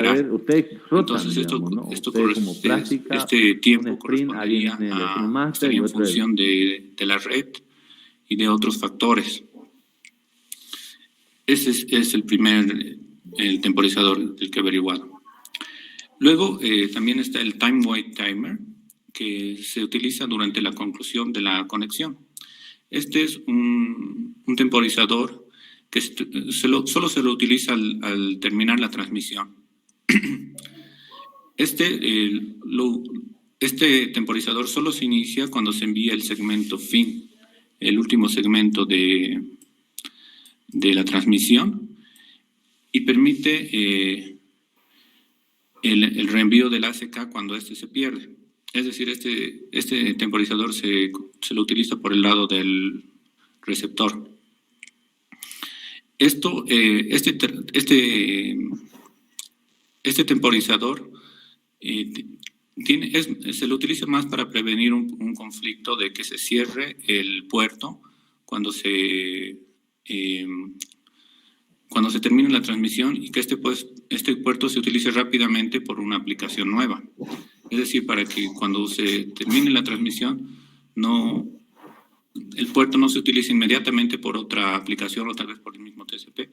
A ver, ustedes rotan, entonces digamos, ¿no? esto Ustedes como práctica, este tiempo un sprint, alguien correspondería en el Scrum a, Master estaría y en otro función de la red y de otros factores. Ese es el primer el temporizador del que he averiguado. Luego también está el Time Wait Timer, que se utiliza durante la conclusión de la conexión. Este es un temporizador que solo se lo utiliza al terminar la transmisión. Este temporizador solo se inicia cuando se envía el segmento fin, el último segmento de la transmisión, y permite el reenvío del ACK cuando este se pierde. Es decir, este temporizador se lo utiliza por el lado del receptor. Este temporizador se lo utiliza más para prevenir un conflicto de que se cierre el puerto cuando se termine la transmisión y que este puerto se utilice rápidamente por una aplicación nueva. Es decir, para que cuando se termine la transmisión el puerto no se utilice inmediatamente por otra aplicación o tal vez por el mismo TCP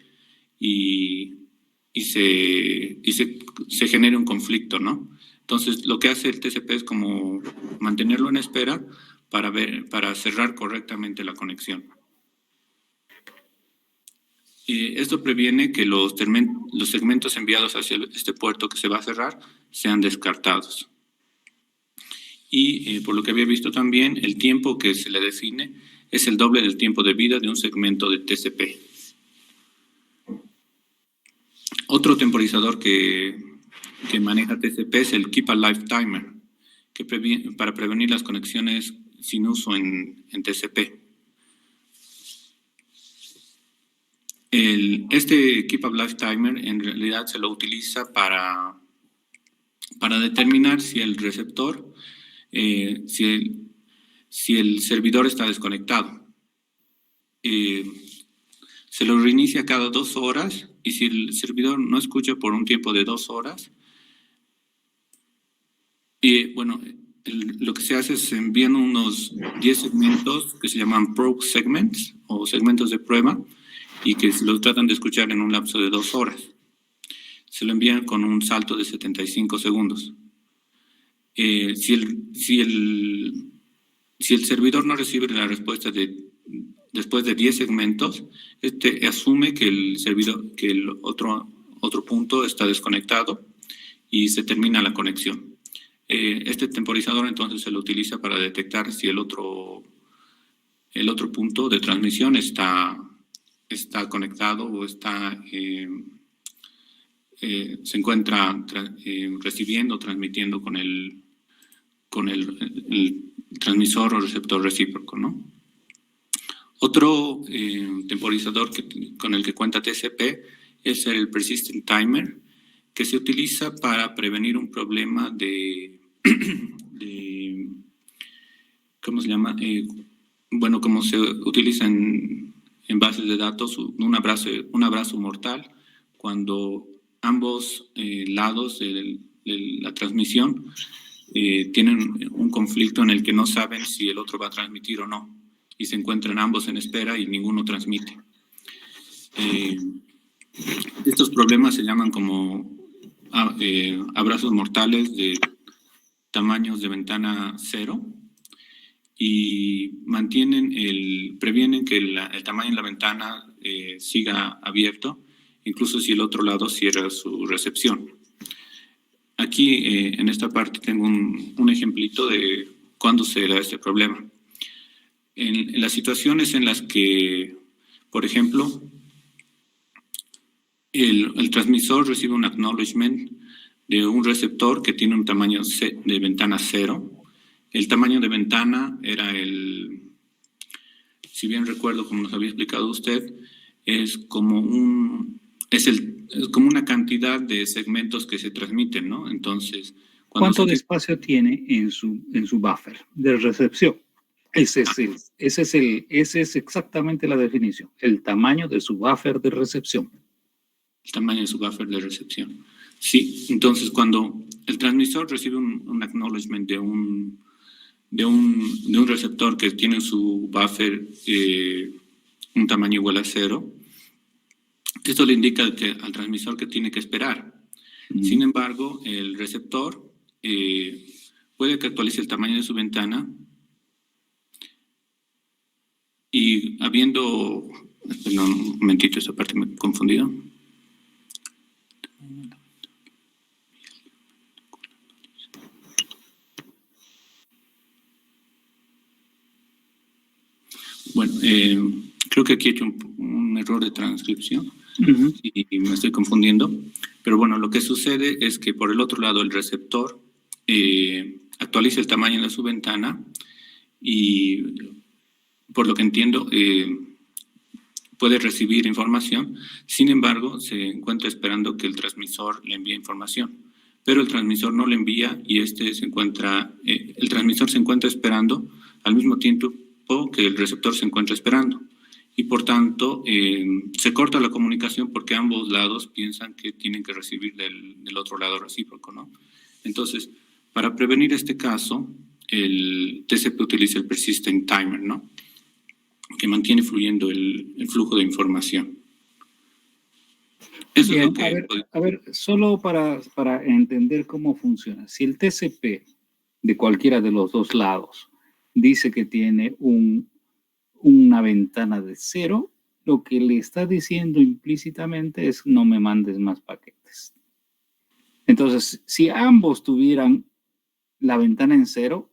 y se genere un conflicto, ¿no? Entonces, lo que hace el TCP es como mantenerlo en espera para cerrar correctamente la conexión. Esto previene que los segmentos enviados hacia este puerto que se va a cerrar sean descartados. Y por lo que había visto también, el tiempo que se le define es el doble del tiempo de vida de un segmento de TCP. Otro temporizador que maneja TCP es el Keep Alive Timer, para prevenir las conexiones sin uso en TCP. Este Keep Alive Timer en realidad se lo utiliza para determinar si el receptor, si el servidor está desconectado. Se lo reinicia cada 2 horas y si el servidor no escucha por un tiempo de 2 horas, lo que se hace es envían unos 10 segmentos que se llaman probe segments o segmentos de prueba y que se lo tratan de escuchar en un lapso de 2 horas. Se lo envían con un salto de 75 segundos. Si el servidor no recibe la respuesta después de 10 segmentos, asume que el otro punto está desconectado y se termina la conexión. Este temporizador entonces se lo utiliza para detectar si el otro punto de transmisión está conectado o se encuentra recibiendo o transmitiendo con el transmisor o receptor recíproco, ¿no? Otro temporizador con el que cuenta TCP es el Persistent Timer, que se utiliza para prevenir un problema ¿cómo se llama? Como se utiliza en bases de datos, un abrazo mortal, cuando ambos lados de la transmisión tienen un conflicto en el que no saben si el otro va a transmitir o no, y se encuentran ambos en espera y ninguno transmite. Estos problemas se llaman como abrazos mortales de tamaños de ventana 0 y previenen que el tamaño de la ventana siga abierto, incluso si el otro lado cierra su recepción. Aquí, en esta parte, tengo un ejemplito de cuándo se da este problema. En las situaciones en las que, por ejemplo, el transmisor recibe un acknowledgement de un receptor que tiene un tamaño de ventana 0. El tamaño de ventana era si bien recuerdo, como nos había explicado usted, es como una cantidad de segmentos que se transmiten, ¿no? Entonces, ¿cuánto de espacio tiene en su buffer de recepción? Esa es exactamente la definición, el tamaño de su buffer de recepción. El tamaño de su buffer de recepción. Sí, entonces cuando el transmisor recibe un acknowledgement de un receptor que tiene su buffer un tamaño igual a 0, esto le indica al transmisor que tiene que esperar. Sin embargo, el receptor puede que actualice el tamaño de su ventana y habiendo... Perdón, un momentito, esta parte me he confundido. Bueno, creo que aquí he hecho un error de transcripción y me estoy confundiendo. Pero bueno, lo que sucede es que por el otro lado el receptor actualiza el tamaño de su ventana y por lo que entiendo puede recibir información. Sin embargo, se encuentra esperando que el transmisor le envíe información. Pero el transmisor no le envía y el transmisor se encuentra esperando al mismo tiempo que el receptor se encuentra esperando. Y por tanto, se corta la comunicación porque ambos lados piensan que tienen que recibir del otro lado recíproco, ¿no? Entonces, para prevenir este caso, el TCP utiliza el Persistent Timer, ¿no? Que mantiene fluyendo el flujo de información. Eso Bien, es lo que... a ver, solo para entender cómo funciona. Si el TCP de cualquiera de los dos lados dice que tiene una ventana de 0, lo que le está diciendo implícitamente es no me mandes más paquetes. Entonces, si ambos tuvieran la ventana en 0,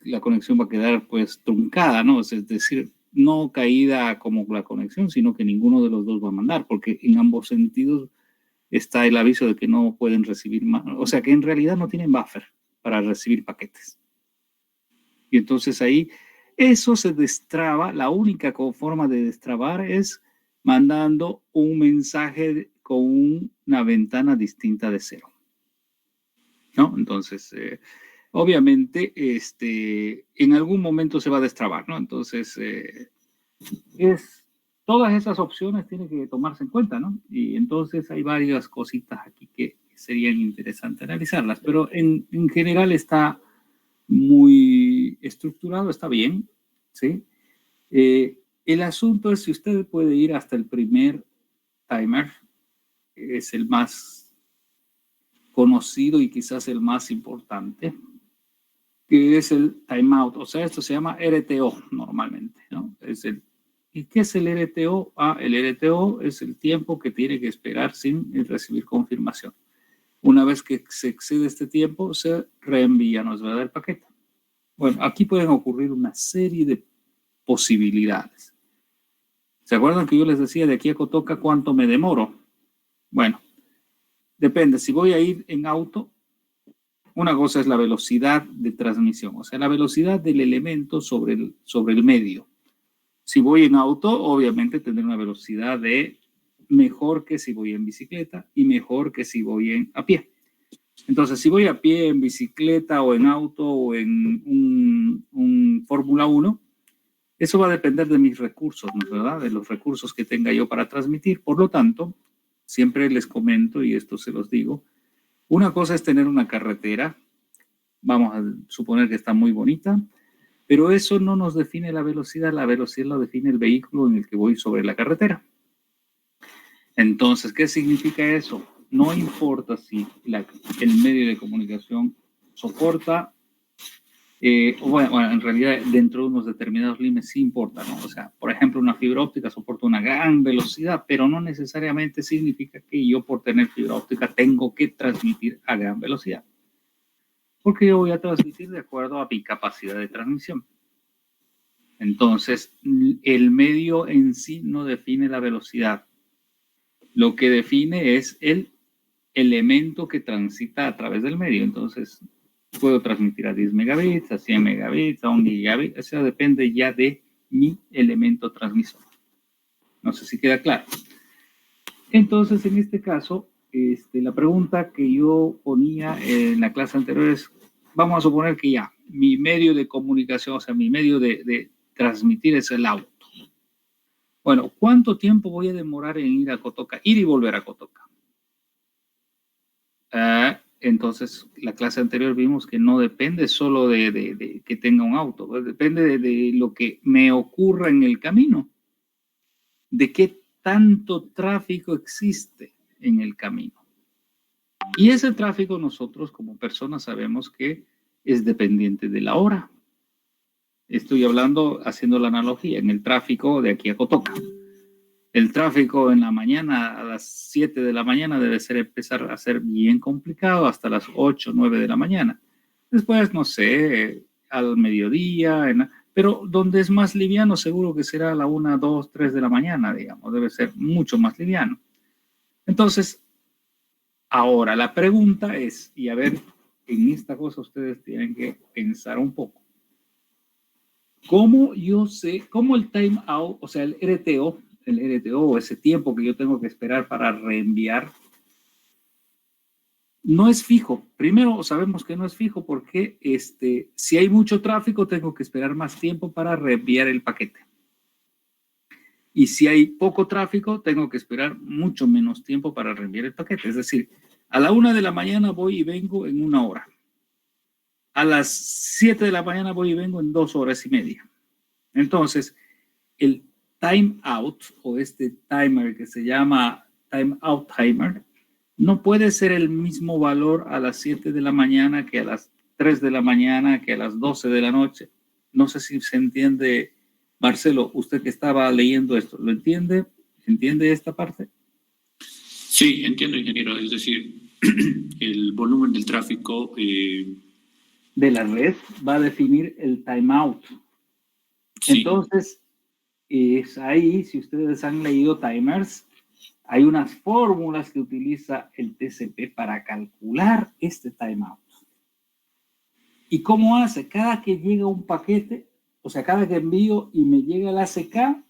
la conexión va a quedar pues truncada, ¿no? Es decir, no caída como la conexión, sino que ninguno de los dos va a mandar, porque en ambos sentidos está el aviso de que no pueden recibir más, o sea que en realidad no tienen buffer para recibir paquetes. Y entonces ahí eso se destraba, la única forma de destrabar es mandando un mensaje con una ventana distinta de 0, ¿no? Entonces, obviamente, en algún momento se va a destrabar, ¿no? Entonces, todas esas opciones tienen que tomarse en cuenta, ¿no? Y entonces hay varias cositas aquí que serían interesantes analizarlas, pero en general está muy estructurado, está bien, ¿sí? El asunto es si usted puede ir hasta el primer timer, es el más conocido y quizás el más importante, que es el timeout, o sea, esto se llama RTO normalmente, ¿no? ¿Y qué es el RTO? El RTO es el tiempo que tiene que esperar sin recibir confirmación. Una vez que se excede este tiempo, se reenvía, nos va a dar el paquete. Bueno, aquí pueden ocurrir una serie de posibilidades. ¿Se acuerdan que yo les decía de aquí a Cotoca cuánto me demoro? Bueno, depende. Si voy a ir en auto, una cosa es la velocidad de transmisión, o sea, la velocidad del elemento sobre el medio. Si voy en auto, obviamente tendré una velocidad mejor que si voy en bicicleta y mejor que si voy a pie. Entonces, si voy a pie, en bicicleta o en auto o en un Fórmula 1, eso va a depender de mis recursos, ¿no es verdad? De los recursos que tenga yo para transmitir. Por lo tanto, siempre les comento, y esto se los digo, una cosa es tener una carretera, vamos a suponer que está muy bonita, pero eso no nos define la velocidad lo define el vehículo en el que voy sobre la carretera. Entonces, ¿qué significa eso? No importa si el medio de comunicación soporta, bueno, en realidad dentro de unos determinados límites sí importa, ¿no? O sea, por ejemplo, una fibra óptica soporta una gran velocidad, pero no necesariamente significa que yo por tener fibra óptica tengo que transmitir a gran velocidad. Porque yo voy a transmitir de acuerdo a mi capacidad de transmisión. Entonces, el medio en sí no define la velocidad. Lo que define es el elemento que transita a través del medio. Entonces, puedo transmitir a 10 megabits, a 100 megabits, a 1 gigabit. Eso depende ya de mi elemento transmisor. No sé si queda claro. Entonces, en este caso, la pregunta que yo ponía en la clase anterior es, vamos a suponer que ya mi medio de comunicación, o sea, mi medio de transmitir es el auto. Bueno, ¿cuánto tiempo voy a demorar en ir a Cotoca? Ir y volver a Cotoca. entonces la clase anterior vimos que no depende solo de que tenga un auto, depende de lo que me ocurra en el camino, de qué tanto tráfico existe en el camino. Y ese tráfico nosotros como personas sabemos que es dependiente de la hora. Estoy hablando, haciendo la analogía, en el tráfico de aquí a Cotoca. El tráfico en la mañana, a las 7 de la mañana, debe empezar a ser bien complicado hasta las 8, 9 de la mañana. Después, no sé, al mediodía, pero donde es más liviano, seguro que será a la 1, 2, 3 de la mañana, digamos, debe ser mucho más liviano. Entonces, ahora la pregunta es, y a ver, en esta cosa ustedes tienen que pensar un poco. ¿Cómo yo sé, cómo el time out, o sea, el RTO, o ese tiempo que yo tengo que esperar para reenviar, no es fijo? Primero, sabemos que no es fijo porque si hay mucho tráfico, tengo que esperar más tiempo para reenviar el paquete. Y si hay poco tráfico, tengo que esperar mucho menos tiempo para reenviar el paquete. Es decir, a la 1 de la mañana voy y vengo en 1 hora. A las 7 de la mañana voy y vengo en 2 horas y media. Entonces, el time out o este timer que se llama time out timer no puede ser el mismo valor a las 7 de la mañana que a las 3 de la mañana que a las 12 de la noche. No sé si se entiende, Marcelo, usted que estaba leyendo esto, ¿lo entiende? ¿Entiende esta parte? Sí, entiendo, ingeniero. Es decir, el volumen del tráfico de la red va a definir el timeout. Sí. Entonces, es ahí, si ustedes han leído timers, hay unas fórmulas que utiliza el TCP para calcular este timeout. ¿Y cómo hace? Cada que llega un paquete, o sea, cada que envío y me llega el ACK,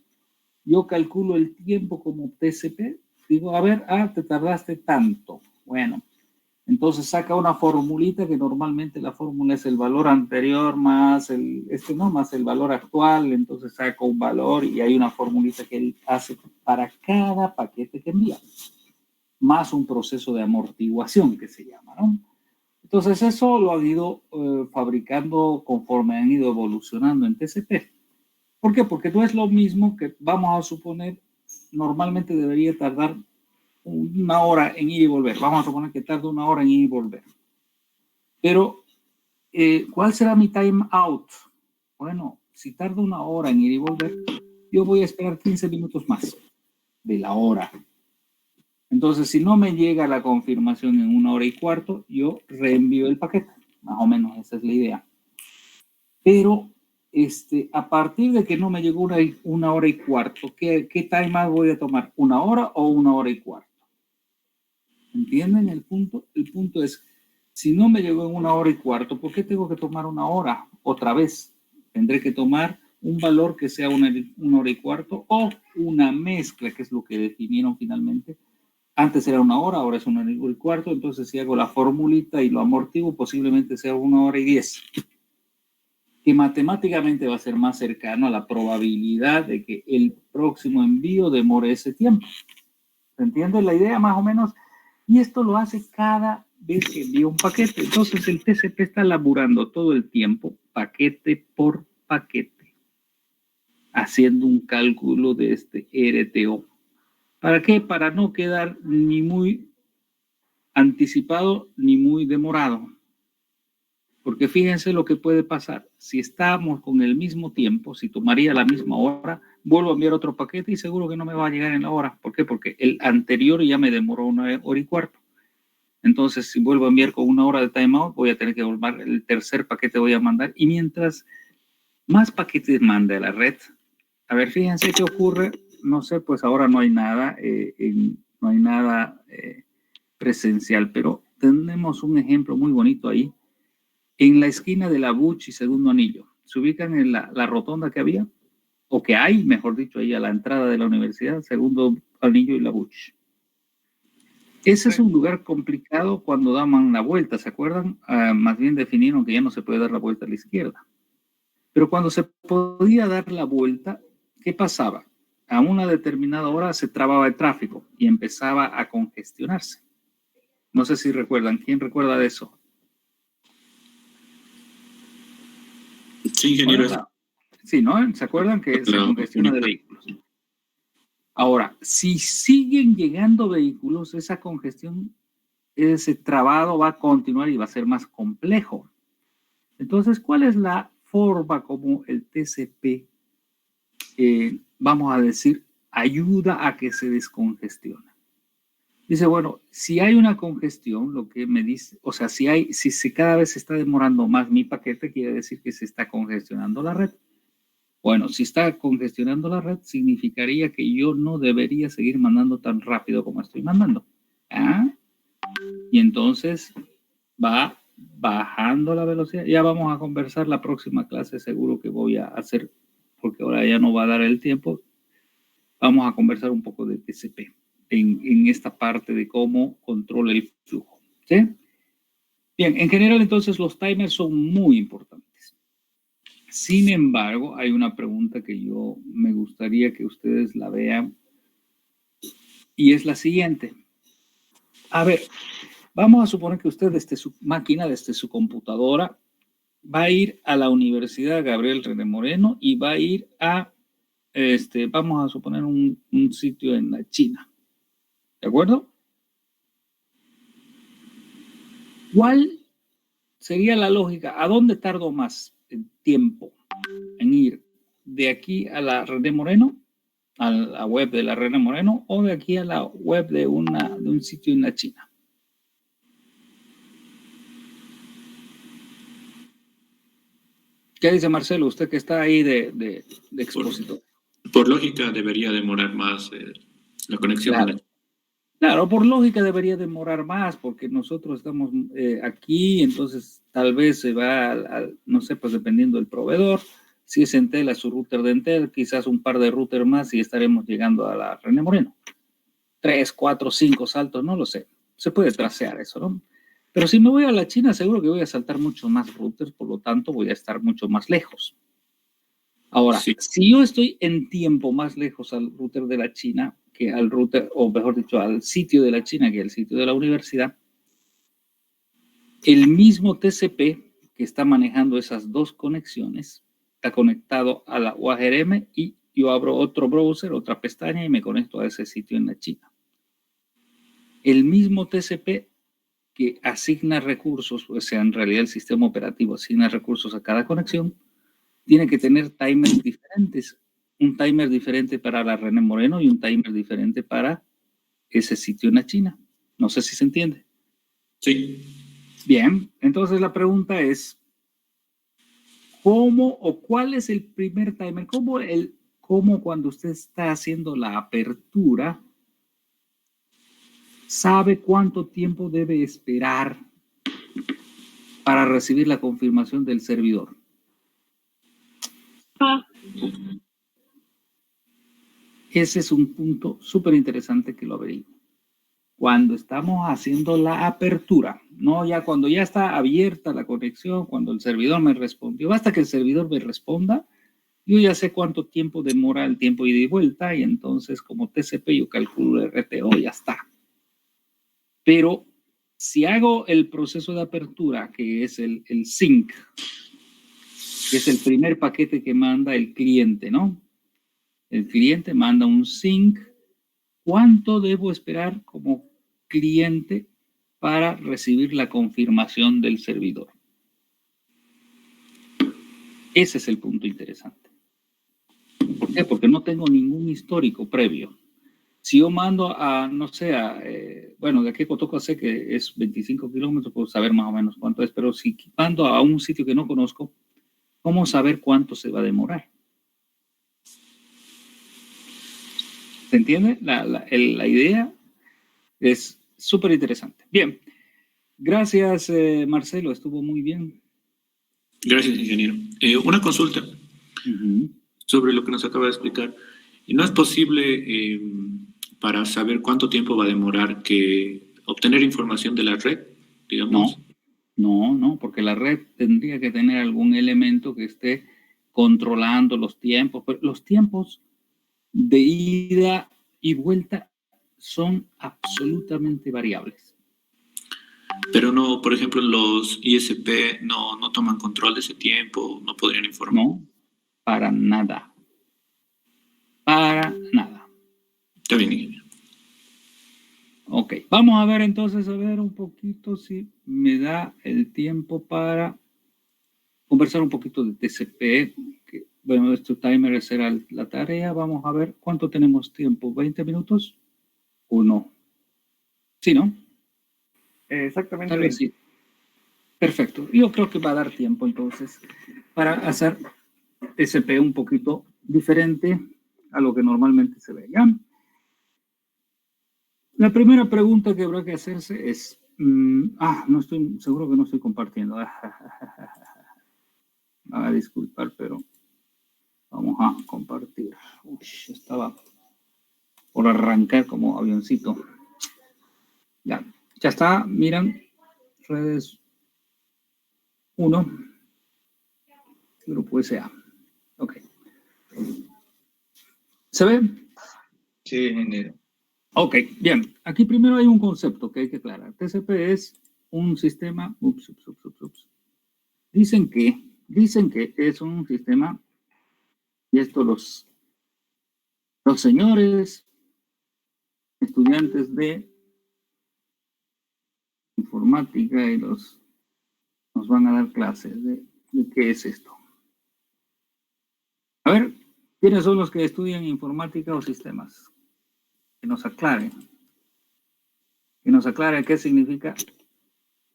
yo calculo el tiempo como TCP. Digo, a ver, te tardaste tanto. Bueno, entonces saca una formulita que normalmente la fórmula es el valor anterior más más el valor actual. Entonces saca un valor y hay una formulita que él hace para cada paquete que envía, más un proceso de amortiguación que se llama, ¿no? Entonces eso lo han ido fabricando conforme han ido evolucionando en TCP. ¿Por qué? Porque no es lo mismo que, vamos a suponer, normalmente debería tardar 1 hora en ir y volver. Vamos a suponer que tarda 1 hora en ir y volver. Pero, ¿cuál será mi time out? Bueno, si tarda 1 hora en ir y volver, yo voy a esperar 15 minutos más de la hora. Entonces, si no me llega la confirmación en 1 hora y cuarto, yo reenvío el paquete. Más o menos esa es la idea. Pero, a partir de que no me llegó 1 hora y cuarto, ¿qué time out voy a tomar? ¿1 hora o 1 hora y cuarto? ¿Entienden el punto? El punto es, si no me llegó en 1 hora y cuarto, ¿por qué tengo que tomar 1 hora otra vez? Tendré que tomar un valor que sea 1 hora y cuarto o una mezcla, que es lo que definieron finalmente. Antes era 1 hora, ahora es 1 hora y cuarto. Entonces, si hago la formulita y lo amortiguo, posiblemente sea 1 hora y 10. Que matemáticamente va a ser más cercano a la probabilidad de que el próximo envío demore ese tiempo. ¿Se entiende la idea más o menos? Y esto lo hace cada vez que envía un paquete. Entonces el TCP está laburando todo el tiempo, paquete por paquete, haciendo un cálculo de este RTO. ¿Para qué? Para no quedar ni muy anticipado ni muy demorado. Porque fíjense lo que puede pasar. Si estamos con el mismo tiempo, si tomaría la misma hora, vuelvo a enviar otro paquete y seguro que no me va a llegar en la hora. ¿Por qué? Porque el anterior ya me demoró 1 hora y cuarto. Entonces, si vuelvo a enviar con 1 hora de timeout, voy a tener que volver, el tercer paquete voy a mandar. Y mientras más paquetes mande a la red, a ver, fíjense qué ocurre. No sé, pues ahora no hay nada, presencial, pero tenemos un ejemplo muy bonito ahí. En la esquina de la Buch y Segundo Anillo, ¿se ubican en la rotonda que había? O que hay, mejor dicho, ahí a la entrada de la universidad, Segundo Anillo y la Buch. Ese es un lugar complicado cuando daban la vuelta, ¿se acuerdan? Más bien definieron que ya no se puede dar la vuelta a la izquierda. Pero cuando se podía dar la vuelta, ¿qué pasaba? A una determinada hora se trababa el tráfico y empezaba a congestionarse. No sé si recuerdan. ¿Quién recuerda de eso? Sí, ingeniero. Sí, ¿no? ¿Se acuerdan que se congestiona de vehículos? Ahora, si siguen llegando vehículos, esa congestión, ese trabado va a continuar y va a ser más complejo. Entonces, ¿cuál es la forma como el TCP, vamos a decir, ayuda a que se descongestione? Dice, bueno, si hay una congestión, lo que me dice, o sea, si cada vez se está demorando más mi paquete, quiere decir que se está congestionando la red. Bueno, si está congestionando la red, significaría que yo no debería seguir mandando tan rápido como estoy mandando. ¿Ah? Y entonces va bajando la velocidad. Ya vamos a conversar la próxima clase, seguro que voy a hacer, porque ahora ya no va a dar el tiempo. Vamos a conversar un poco de TCP en esta parte de cómo controla el flujo. ¿Sí? Bien, en general entonces los timers son muy importantes. Sin embargo, hay una pregunta que yo me gustaría que ustedes la vean y es la siguiente. A ver, vamos a suponer que usted desde su máquina, desde su computadora, va a ir a la Universidad Gabriel René Moreno y va a ir a, vamos a suponer un sitio en la China. ¿De acuerdo? ¿Cuál sería la lógica? ¿A dónde tardo más tiempo en ir? ¿De aquí a la René Moreno, a la web de la René Moreno, o de aquí a la web de un sitio en la China? ¿Qué dice Marcelo? Usted que está ahí de expositor. Por lógica debería demorar más la conexión. Claro. Claro, por lógica debería demorar más porque nosotros estamos aquí, entonces tal vez se va no sé, pues dependiendo del proveedor. Si es Entel, a su router de Entel, quizás un par de routers más y estaremos llegando a la René Moreno. 3, 4, 5 saltos, no lo sé. Se puede tracear eso, ¿no? Pero si me voy a la China, seguro que voy a saltar muchos más routers, por lo tanto voy a estar mucho más lejos. Ahora, sí, si yo estoy en tiempo más lejos al router de la China que al router, o mejor dicho, al sitio de la China que al sitio de la universidad, el mismo TCP que está manejando esas dos conexiones está conectado a la UARM y yo abro otro browser, otra pestaña y me conecto a ese sitio en la China. El mismo TCP que asigna recursos, o sea, en realidad el sistema operativo asigna recursos a cada conexión, tiene que tener timers diferentes. Un timer diferente para la René Moreno y un timer diferente para ese sitio en la China. No sé si se entiende. Sí. Bien, entonces la pregunta es, ¿cómo o cuál es el primer timer? ¿Cómo cuando usted está haciendo la apertura sabe cuánto tiempo debe esperar para recibir la confirmación del servidor? Ese es un punto súper interesante que lo averiguo. Cuando estamos haciendo la apertura, no ya cuando ya está abierta la conexión, cuando el servidor me respondió, basta que el servidor me responda, yo ya sé cuánto tiempo demora el tiempo ida y vuelta y entonces como TCP yo calculo el RTO y ya está. Pero si hago el proceso de apertura, que es el sync, que es el primer paquete que manda el cliente, ¿no? El cliente manda un sync. ¿Cuánto debo esperar como cliente para recibir la confirmación del servidor? Ese es el punto interesante. ¿Por qué? Porque no tengo ningún histórico previo. Si yo mando a, no sé, bueno, de aquí a Cotoco sé que es 25 kilómetros, puedo saber más o menos cuánto es, pero si mando a un sitio que no conozco, ¿cómo saber cuánto se va a demorar? ¿Se entiende? La idea es súper interesante. Bien, gracias Marcelo, estuvo muy bien. Gracias, ingeniero. Una consulta sobre lo que nos acaba de explicar. ¿No es posible para saber cuánto tiempo va a demorar que obtener información de la red, digamos? No, porque la red tendría que tener algún elemento que esté controlando los tiempos, pero los tiempos de ida y vuelta son absolutamente variables. Pero no, por ejemplo, los ISP no toman control de ese tiempo, no podrían informar. No, para nada. Para nada. Está bien, ingeniero. Ok, vamos a ver entonces, a ver un poquito si me da el tiempo para conversar un poquito de TCP. Que, bueno, este timer será la tarea. Vamos a ver cuánto tenemos tiempo. ¿20 minutos o no? Sí, ¿no? Exactamente Tal vez 20. sí. Perfecto. Yo creo que va a dar tiempo entonces para hacer TCP un poquito diferente a lo que normalmente se ve. ¿Ya? La primera pregunta que habrá que hacerse es, no estoy seguro que no estoy compartiendo. A disculpar, pero vamos a compartir. Estaba por arrancar como avioncito. Ya está, miran, redes 1, grupo SA. Ok. ¿Se ve? Sí, ingeniero. Ok, bien. Aquí primero hay un concepto que hay que aclarar. TCP es un sistema. Ups. Dicen que es un sistema, y esto los señores estudiantes de informática y nos van a dar clases de qué es esto. A ver, ¿quiénes son los que estudian informática o sistemas? Que nos aclaren qué significa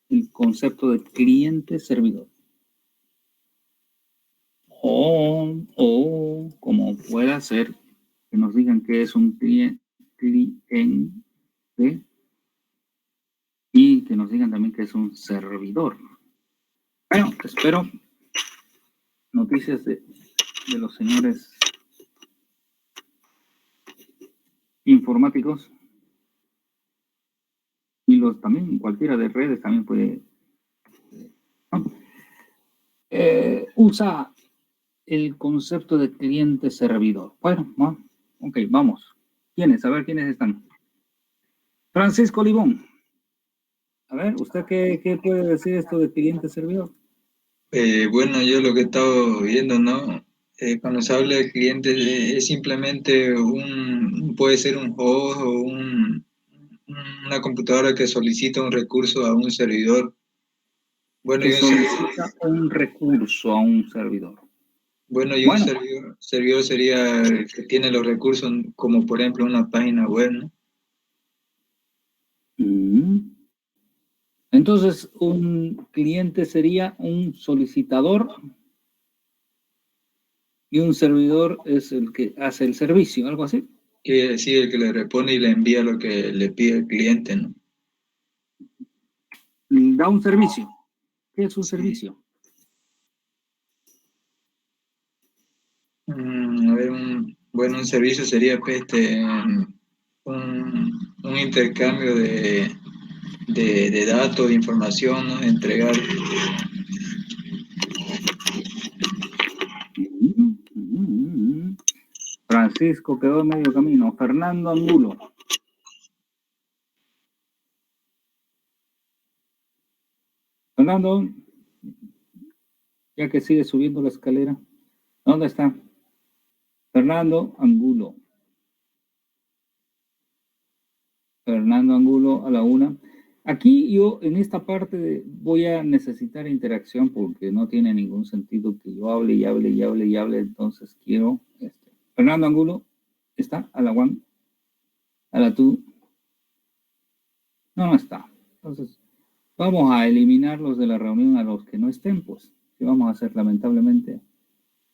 el concepto de cliente-servidor. O como pueda ser, que nos digan qué es un cliente y que nos digan también que es un servidor. Bueno, espero noticias de los señores informáticos y los también, cualquiera de redes también puede, ¿no? Usa el concepto de cliente-servidor. Bueno, ok, vamos. ¿Quiénes? A ver quiénes están. Francisco Libón. A ver, ¿usted qué puede decir esto de cliente-servidor? Bueno, yo lo que he estado viendo, ¿no? Cuando se habla de clientes, es simplemente puede ser un host o una computadora que solicita un recurso a un servidor. Bueno, Que y un solicita un recurso a un servidor. bueno, y un Bueno, servidor sería el que tiene los recursos, como por ejemplo una página web, ¿no? Entonces, un cliente sería un solicitador y un servidor es el que hace el servicio, algo así. Quiere decir el que le responde y le envía lo que le pide el cliente, ¿no? Da un servicio. ¿Qué es un Sí. servicio? A ver, un servicio sería pues, un intercambio de datos, de información, ¿no? Entregar. Francisco quedó en medio camino. Fernando Angulo. Fernando, ya que sigue subiendo la escalera. ¿Dónde está? Fernando Angulo. Fernando Angulo a la 1. Aquí yo en esta parte voy a necesitar interacción porque no tiene ningún sentido que yo hable y hable y hable y hable. Entonces quiero... Fernando Angulo, ¿está? A la 1. A la 2. No está. Entonces vamos a eliminarlos de la reunión a los que no estén, pues. ¿Qué vamos a hacer? Lamentablemente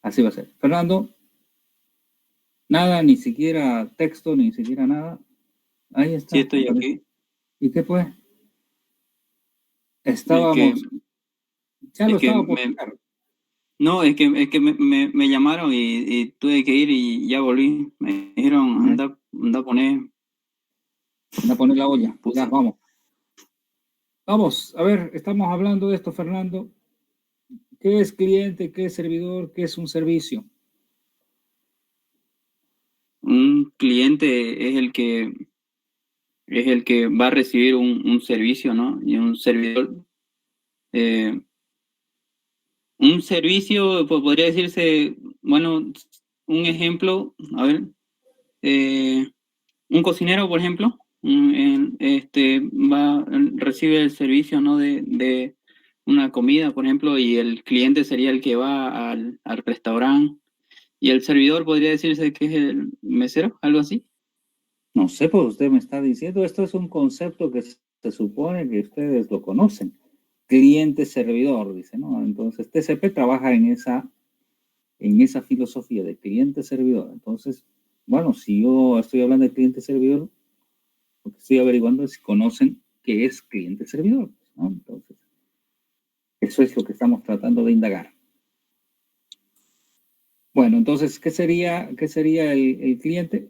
así va a ser. Fernando, nada, ni siquiera texto, ni siquiera nada. Ahí está. Sí, estoy aquí. ¿Y qué pues? Estábamos... ya lo estaba por sacar. No, es que me llamaron y tuve que ir y ya volví. Me dijeron, anda a poner. Anda a poner la olla. Puse. Ya, vamos. Vamos, a ver, estamos hablando de esto, Fernando. ¿Qué es cliente? ¿Qué es servidor? ¿Qué es un servicio? Un cliente es es el que va a recibir un servicio, ¿no? Y un servidor. Un servicio, podría decirse, bueno, un ejemplo, a ver, un cocinero, por ejemplo, recibe el servicio, ¿no? de una comida, por ejemplo, y el cliente sería el que va al restaurante, y el servidor podría decirse que es el mesero, algo así. No sé, pues usted me está diciendo, esto es un concepto que se supone que ustedes lo conocen. Cliente-servidor, dice, ¿no? Entonces, TCP trabaja en esa filosofía de cliente-servidor. Entonces, bueno, si yo estoy hablando de cliente-servidor, lo que estoy averiguando es si conocen qué es cliente-servidor, ¿no? Entonces, eso es lo que estamos tratando de indagar. Bueno, entonces, ¿qué sería el cliente?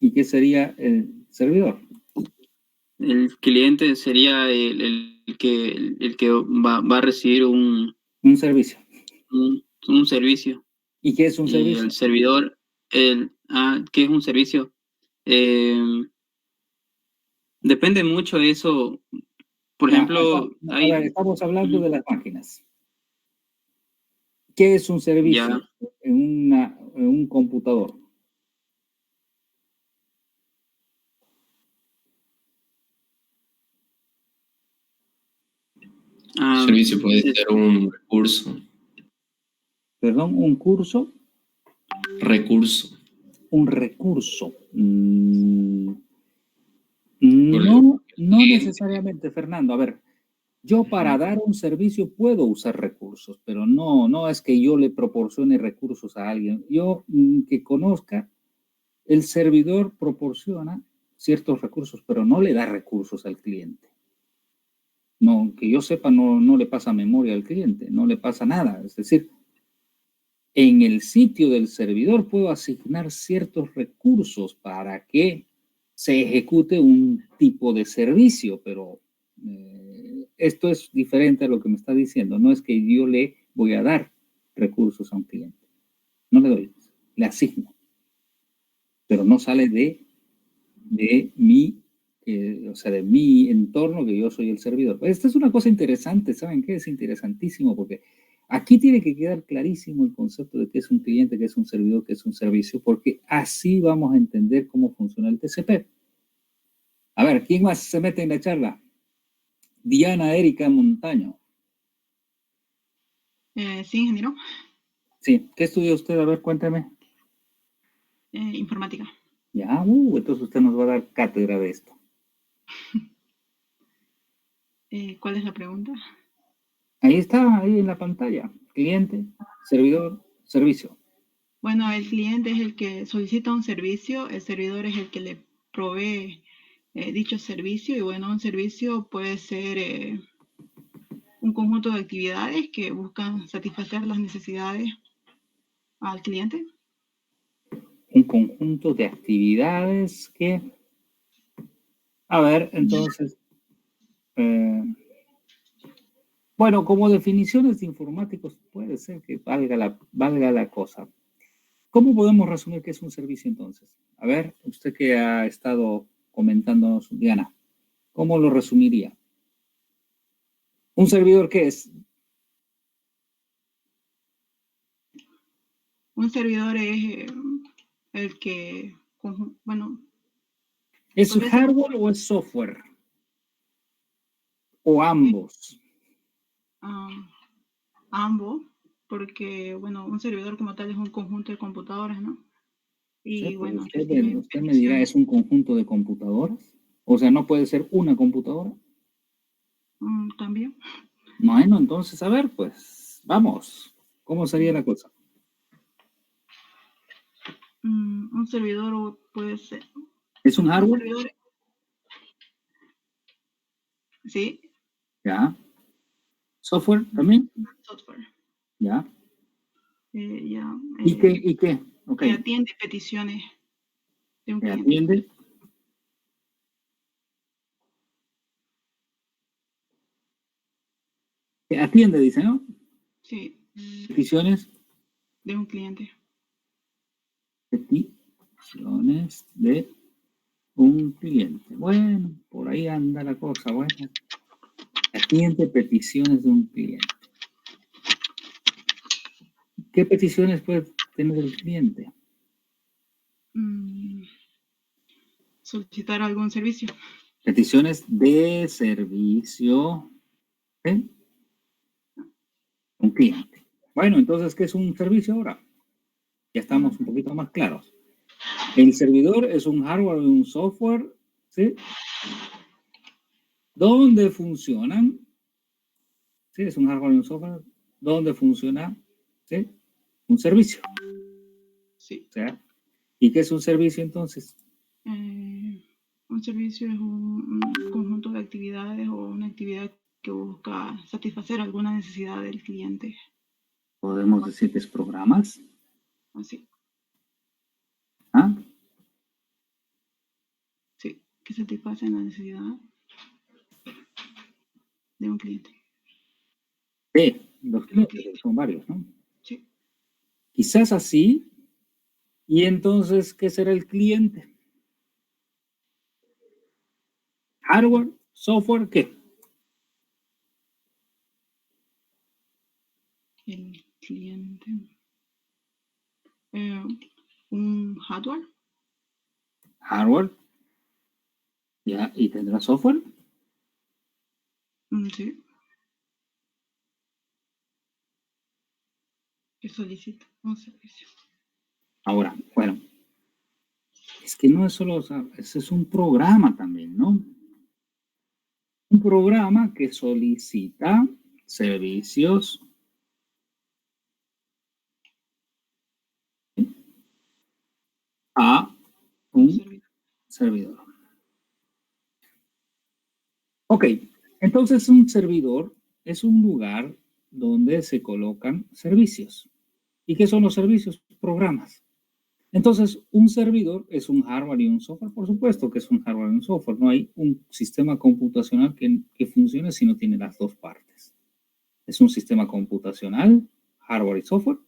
¿Y qué sería el servidor? El cliente sería el que va a recibir Un servicio. un servicio. ¿Y qué es un Y servicio? el servidor, ¿qué es un servicio? Depende mucho de eso. Por Ya, ejemplo, a ver, estamos hablando de Ujú. las máquinas. ¿Qué es un servicio Ya. en un computador? Servicio puede Es- ser un recurso. Perdón, un curso, Recurso. un recurso. No necesariamente, Fernando. A ver, yo para dar un servicio puedo usar recursos, pero no es que yo le proporcione recursos a alguien. Yo que conozca, el servidor proporciona ciertos recursos, pero no le da recursos al cliente. No, que yo sepa, no le pasa memoria al cliente, no le pasa nada. Es decir, en el sitio del servidor puedo asignar ciertos recursos para que se ejecute un tipo de servicio, pero esto es diferente a lo que me está diciendo. No es que yo le voy a dar recursos a un cliente. No le doy, le asigno, pero no sale de mi, o sea, de mi entorno, que yo soy el servidor. Esta es una cosa interesante, ¿saben qué? Es interesantísimo porque aquí tiene que quedar clarísimo el concepto de qué es un cliente, qué es un servidor, qué es un servicio, porque así vamos a entender cómo funciona el TCP. A ver, ¿quién más se mete en la charla? Diana Erika Montaño. Sí, ingeniero. Sí, ¿qué estudia usted? A ver, cuénteme. Informática. Ya, entonces usted nos va a dar cátedra de esto. ¿Cuál es la pregunta? Ahí está, ahí en la pantalla. Cliente, servidor, servicio. Bueno, el cliente es el que solicita un servicio, el servidor es el que le provee dicho servicio, y bueno, un servicio puede ser un conjunto de actividades que buscan satisfacer las necesidades al cliente. Un conjunto de actividades que, a ver, entonces, bueno, como definiciones de informáticos puede ser que valga la cosa. ¿Cómo podemos resumir qué es un servicio entonces? A ver, usted que ha estado comentándonos, Diana, ¿cómo lo resumiría? ¿Un servidor qué es? Un servidor es el que, bueno... ¿Es hardware o es software? ¿O ambos? Ambos, porque, bueno, un servidor como tal es un conjunto de computadoras, ¿no? Y Sí, bueno, usted me dirá, ¿es un conjunto de computadoras? O sea, ¿no puede ser una computadora? También. Bueno, entonces, a ver, pues, vamos. ¿Cómo sería la cosa? Un servidor puede ser... ¿Es un hardware? Servidor, sí. Ya. ¿Software también? Software. Ya. Ya. ¿Y qué? Okay. Que atiende peticiones de un ¿Que cliente. atiende? ¿Que atiende, dice, no? Sí. Peticiones. De un cliente. Peticiones de Un cliente. Bueno, por ahí anda la cosa. Bueno, atiende peticiones de un cliente. ¿Qué peticiones puede tener el cliente? Solicitar algún servicio. Peticiones de servicio. ¿Sí? Un cliente. Bueno, entonces, ¿qué es un servicio ahora? Ya estamos un poquito más claros. El servidor es un hardware y un software, ¿sí? ¿Dónde funcionan? Sí, es un hardware y un software. ¿Dónde funciona? ¿Sí? Un servicio. Sí. O sea, ¿y qué es un servicio entonces? Un servicio es un conjunto de actividades o una actividad que busca satisfacer alguna necesidad del cliente. Podemos decir que es programas. Así. ¿Ah? Sí, que satisfacen la necesidad de un cliente. Sí, los clientes son varios, ¿no? Sí. Quizás así. ¿Y entonces qué será el cliente? ¿Hardware? ¿Software? ¿Qué? El cliente. Un hardware. Hardware. ¿Ya? ¿Y tendrá software? Sí. Que solicita un servicio. Ahora, bueno, es que no es solo, o sea, ese es un programa también, ¿no? Un programa que solicita servicios a un servidor. Ok, entonces un servidor es un lugar donde se colocan servicios. ¿Y qué son los servicios? Programas. Entonces, un servidor es un hardware y un software, por supuesto que es un hardware y un software. No hay un sistema computacional que funcione si no tiene las dos partes. Es un sistema computacional, hardware y software,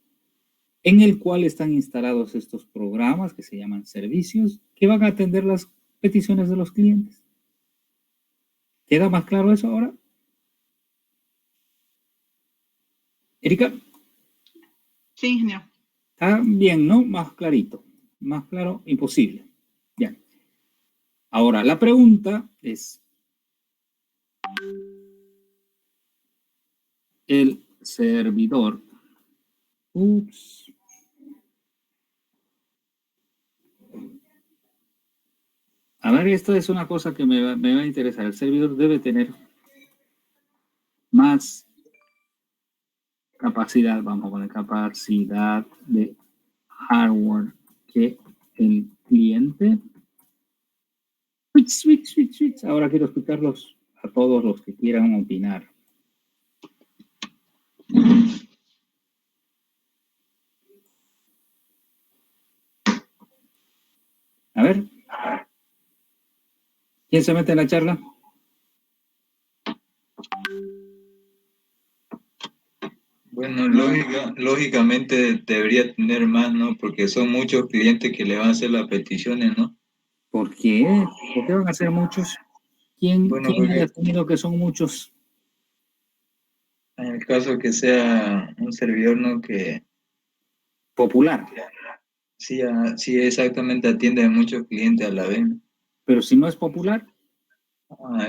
en el cual están instalados estos programas que se llaman servicios, que van a atender las peticiones de los clientes. ¿Queda más claro eso ahora? Erika. Sí, ingeniero. Está bien, ¿no? Más clarito. Más claro, imposible. Bien. Ahora, la pregunta es, el servidor. Ups. A ver, esto es una cosa que me va a interesar. El servidor debe tener más capacidad, vamos a poner capacidad de hardware que el cliente. Switch. Ahora quiero escucharlos a todos los que quieran opinar. A ver. ¿Quién se mete en la charla? Bueno, lógicamente debería tener más, ¿no? Porque son muchos clientes que le van a hacer las peticiones, ¿no? ¿Por qué? ¿Por qué van a ser muchos? ¿Quién Bueno, haya porque asumido que son muchos? en el caso que sea un servidor, ¿no? Que Popular. sí exactamente atiende a muchos clientes a la vez. Pero si no es popular,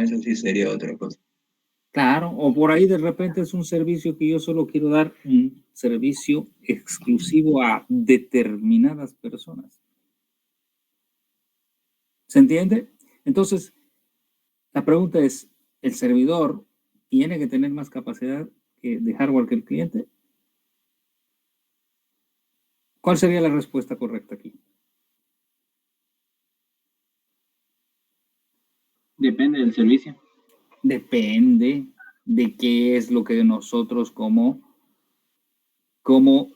Eso sí sería otra cosa. claro, o por ahí de repente es un servicio que yo solo quiero dar un servicio exclusivo a determinadas personas. ¿Se entiende? Entonces, la pregunta es, ¿el servidor tiene que tener más capacidad de hardware que el cliente? ¿Cuál sería la respuesta correcta aquí? Depende del servicio. Depende de qué es lo que nosotros como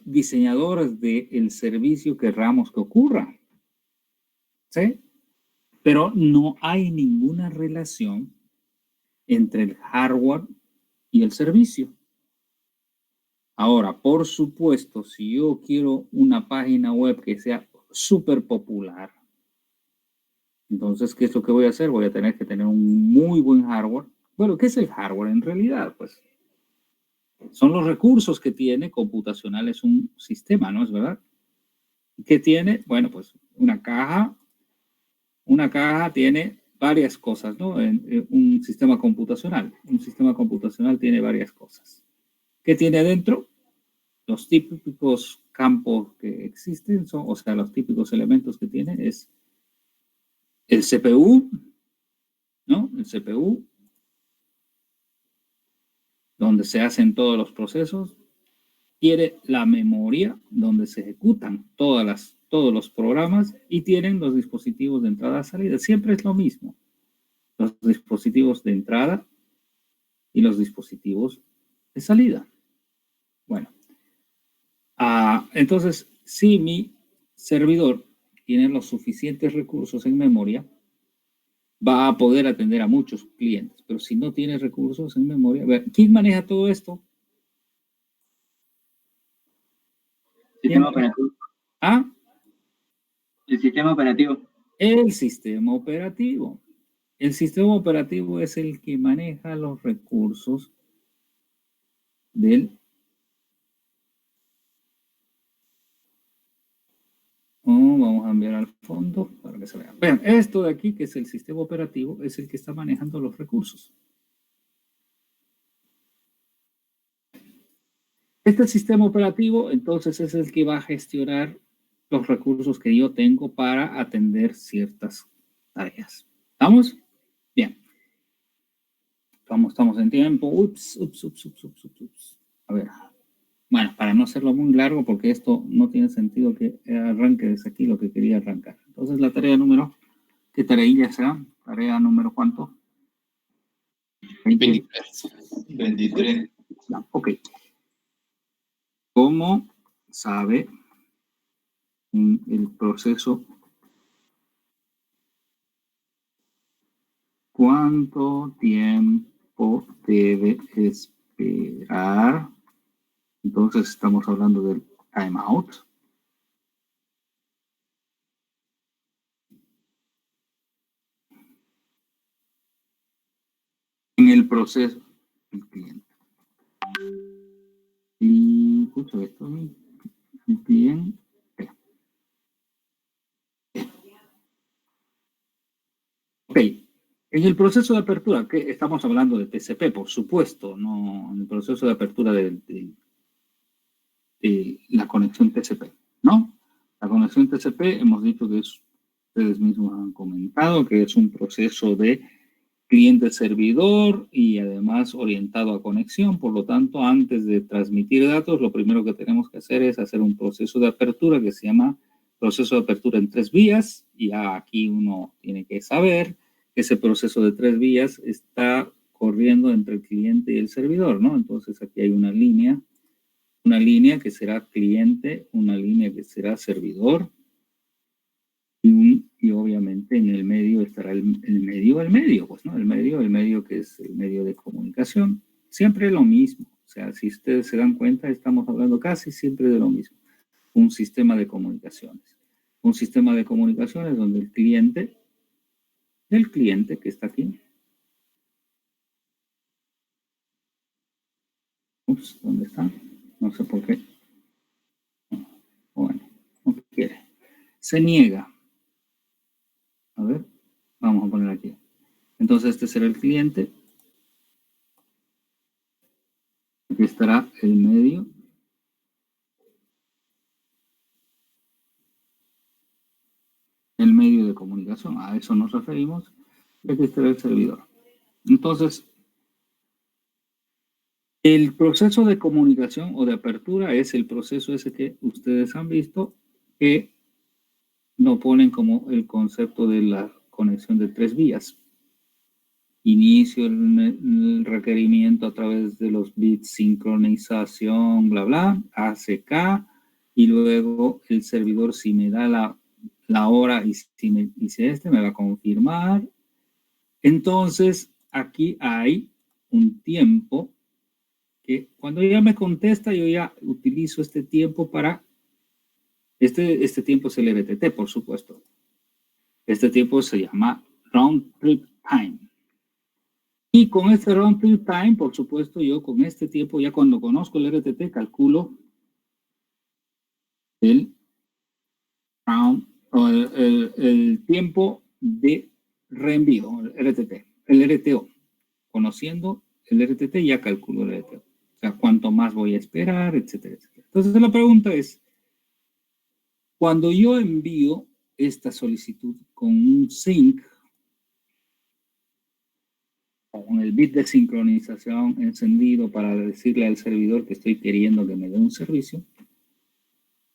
diseñadores del servicio querramos que ocurra. ¿Sí? Pero no hay ninguna relación entre el hardware y el servicio. Ahora, por supuesto, si yo quiero una página web que sea súper popular, Entonces, ¿qué es lo que voy a hacer? Voy a tener que tener un muy buen hardware. Bueno, ¿qué es el hardware en realidad? Pues son los recursos que tiene computacionales un sistema, ¿no es verdad? ¿Qué tiene? Bueno, pues una caja tiene varias cosas, ¿no? Un sistema computacional tiene varias cosas. ¿Qué tiene adentro? Los típicos campos que existen, o sea, los típicos elementos que tiene es el CPU, ¿no? El CPU, donde se hacen todos los procesos. Tiene la memoria, donde se ejecutan todos los programas, y tienen los dispositivos de entrada y salida. Siempre es lo mismo. Los dispositivos de entrada y los dispositivos de salida. Bueno. Entonces, si mi servidor tiene los suficientes recursos en memoria, va a poder atender a muchos clientes. Pero si no tiene recursos en memoria, a ver, ¿quién maneja todo esto? Sistema operativo. ¿Ah? El sistema operativo. El sistema operativo. El sistema operativo es el que maneja los recursos del... vamos a enviar al fondo para que se vea. Vean, esto de aquí, que es el sistema operativo, es el que está manejando los recursos. Este sistema operativo, entonces, es el que va a gestionar los recursos que yo tengo para atender ciertas tareas. ¿Estamos? Bien. Estamos en tiempo. Ups. A ver. Bueno, para no hacerlo muy largo, porque esto no tiene sentido que arranque desde aquí lo que quería arrancar. Entonces, la tarea número, ¿qué tareilla será? ¿Tarea número cuánto? 23. Ya, ok. ¿Cómo sabe el proceso cuánto tiempo debe esperar? Entonces estamos hablando del timeout. En el proceso del cliente. Y escucho esto, el cliente. Ok, en el proceso de apertura, que estamos hablando de TCP, por supuesto, no en el proceso de apertura de la conexión TCP, ¿no? La conexión TCP, hemos dicho que ustedes mismos han comentado, que es un proceso de cliente-servidor y además orientado a conexión. Por lo tanto, antes de transmitir datos, lo primero que tenemos que hacer es hacer un proceso de apertura que se llama proceso de apertura en 3 vías. Y aquí uno tiene que saber que ese proceso de 3 vías está corriendo entre el cliente y el servidor, ¿no? Entonces, aquí hay una línea que será cliente, una línea que será servidor, y obviamente en el medio estará el medio, pues, ¿no? El medio que es el medio de comunicación. Siempre lo mismo. O sea, si ustedes se dan cuenta, estamos hablando casi siempre de lo mismo. Un sistema de comunicaciones. Un sistema de comunicaciones donde el cliente que está aquí. Ups, ¿dónde está? No sé por qué. Bueno, no quiere. Se niega. A ver, vamos a poner aquí. Entonces este será el cliente. Aquí estará el medio. El medio de comunicación. A eso nos referimos. Y aquí estará el servidor. Entonces, el proceso de comunicación o de apertura es el proceso ese que ustedes han visto, que lo ponen como el concepto de la conexión de 3 vías. Inicio el requerimiento a través de los bits, sincronización, bla, bla, ACK, y luego el servidor, si me da la hora y si me dice me va a confirmar. Entonces, aquí hay un tiempo que cuando ella me contesta, yo ya utilizo este tiempo para... Este tiempo es el RTT, por supuesto. Este tiempo se llama round trip time. Y con este round trip time, por supuesto, yo con este tiempo, ya cuando conozco el RTT, calculo el round, o el tiempo de reenvío, el RTT, el RTO. Conociendo el RTT, ya calculo el RTO. O sea, cuánto más voy a esperar, etcétera, etcétera. Entonces, la pregunta es, cuando yo envío esta solicitud con un sync, con el bit de sincronización encendido para decirle al servidor que estoy queriendo que me dé un servicio,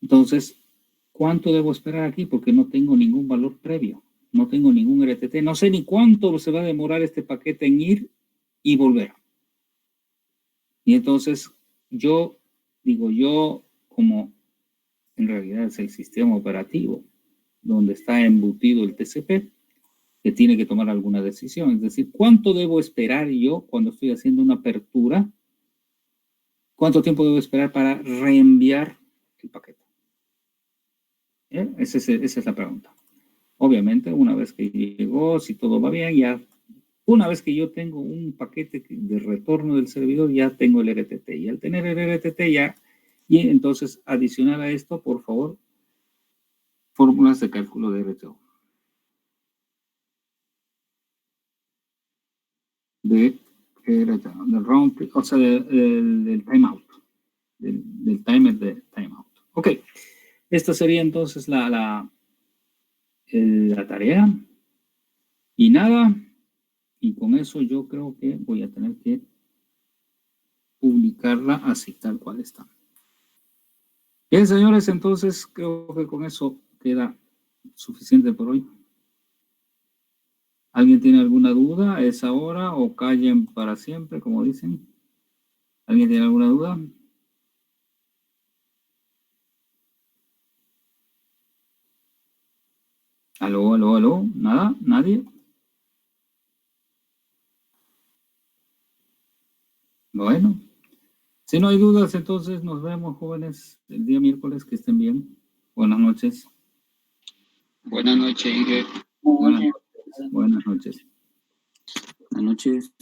entonces, ¿cuánto debo esperar aquí? Porque no tengo ningún valor previo, no tengo ningún RTT, no sé ni cuánto se va a demorar este paquete en ir y volver. Y entonces, yo como en realidad es el sistema operativo donde está embutido el TCP, que tiene que tomar alguna decisión. Es decir, ¿cuánto debo esperar yo cuando estoy haciendo una apertura? ¿Cuánto tiempo debo esperar para reenviar el paquete? Esa es la pregunta. Obviamente, una vez que llegó, si todo va bien, ya una vez que yo tengo un paquete de retorno del servidor, ya tengo el RTT. Y al tener el RTT ya, y entonces adicional a esto, por favor, fórmulas de cálculo de RTO. Del round trip, o sea, del timeout, del timer de timeout. Ok, esta sería entonces la tarea. Y nada, y con eso yo creo que voy a tener que publicarla así, tal cual está. Bien, señores, entonces creo que con eso queda suficiente por hoy. ¿Alguien tiene alguna duda a esa hora o callen para siempre, como dicen? ¿Alguien tiene alguna duda? ¿Aló, aló, aló? ¿Nada? ¿Nadie? Bueno, si no hay dudas, entonces nos vemos, jóvenes, el día miércoles. Que estén bien. Buenas noches. Buenas noches, Inge. Buenas noches. Buenas noches. Buenas noches.